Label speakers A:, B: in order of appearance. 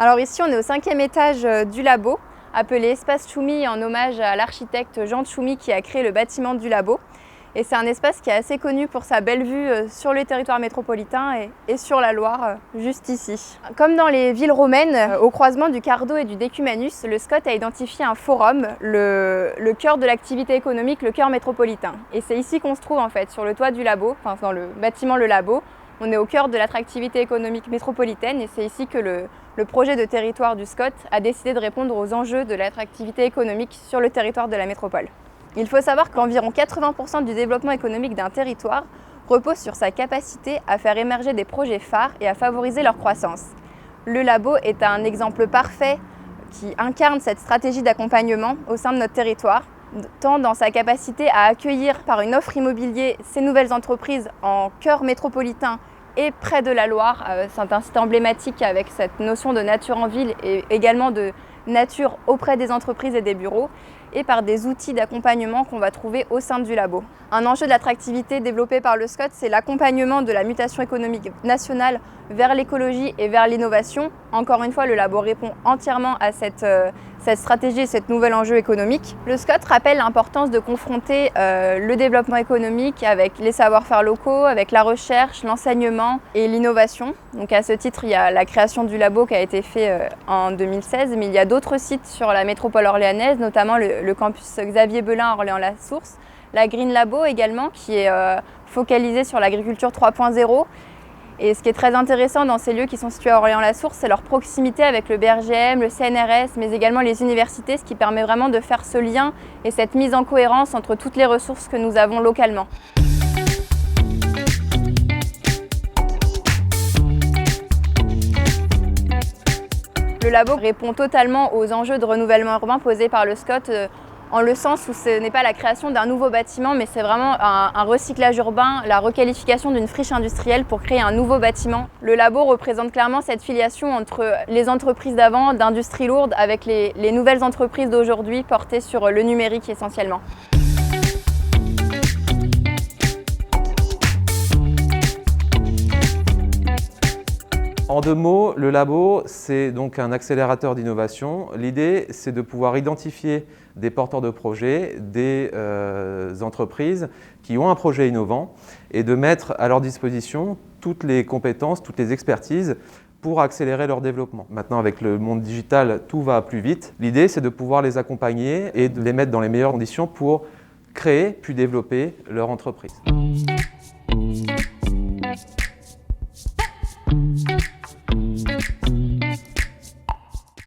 A: Alors ici, on est au 5e étage du labo, appelé Espace Tchoumi en hommage à l'architecte Jean Tchoumi qui a créé le bâtiment du labo. Et c'est un espace qui est assez connu pour sa belle vue sur le territoire métropolitain et sur la Loire, juste ici. Comme dans les villes romaines, au croisement du Cardo et du Decumanus, le SCOT a identifié un forum, le cœur de l'activité économique, le cœur métropolitain. Et c'est ici qu'on se trouve en fait, sur le toit du labo, enfin dans le bâtiment Le Labo. On est au cœur de l'attractivité économique métropolitaine et c'est ici que le projet de territoire du SCOT a décidé de répondre aux enjeux de l'attractivité économique sur le territoire de la métropole. Il faut savoir qu'environ 80% du développement économique d'un territoire repose sur sa capacité à faire émerger des projets phares et à favoriser leur croissance. Le labo est un exemple parfait qui incarne cette stratégie d'accompagnement au sein de notre territoire, tant dans sa capacité à accueillir par une offre immobilière ces nouvelles entreprises en cœur métropolitain et près de la Loire. C'est un site emblématique avec cette notion de nature en ville et également de nature auprès des entreprises et des bureaux, et par des outils d'accompagnement qu'on va trouver au sein du labo. Un enjeu de l'attractivité développé par le SCOT, c'est l'accompagnement de la mutation économique nationale vers l'écologie et vers l'innovation. Encore une fois, le labo répond entièrement à cette stratégie et cet nouvel enjeu économique. Le SCOT rappelle l'importance de confronter le développement économique avec les savoir-faire locaux, avec la recherche, l'enseignement et l'innovation. Donc à ce titre, il y a la création du labo qui a été fait en 2016, mais il y a d'autres sites sur la métropole orléanaise, notamment le campus Xavier Belin à Orléans-la-Source, la Green Labo également, qui est focalisée sur l'agriculture 3.0. Et ce qui est très intéressant dans ces lieux qui sont situés à Orléans-la-Source, c'est leur proximité avec le BRGM, le CNRS, mais également les universités, ce qui permet vraiment de faire ce lien et cette mise en cohérence entre toutes les ressources que nous avons localement. Le labo répond totalement aux enjeux de renouvellement urbain posés par le SCOT, en le sens où ce n'est pas la création d'un nouveau bâtiment, mais c'est vraiment un recyclage urbain, la requalification d'une friche industrielle pour créer un nouveau bâtiment. Le labo représente clairement cette filiation entre les entreprises d'avant, d'industrie lourde, avec les nouvelles entreprises d'aujourd'hui portées sur le numérique essentiellement.
B: En 2 mots, le labo, c'est donc un accélérateur d'innovation. L'idée, c'est de pouvoir identifier des porteurs de projets, des entreprises qui ont un projet innovant et de mettre à leur disposition toutes les compétences, toutes les expertises pour accélérer leur développement. Maintenant, avec le monde digital, tout va plus vite. L'idée, c'est de pouvoir les accompagner et de les mettre dans les meilleures conditions pour créer puis développer leur entreprise.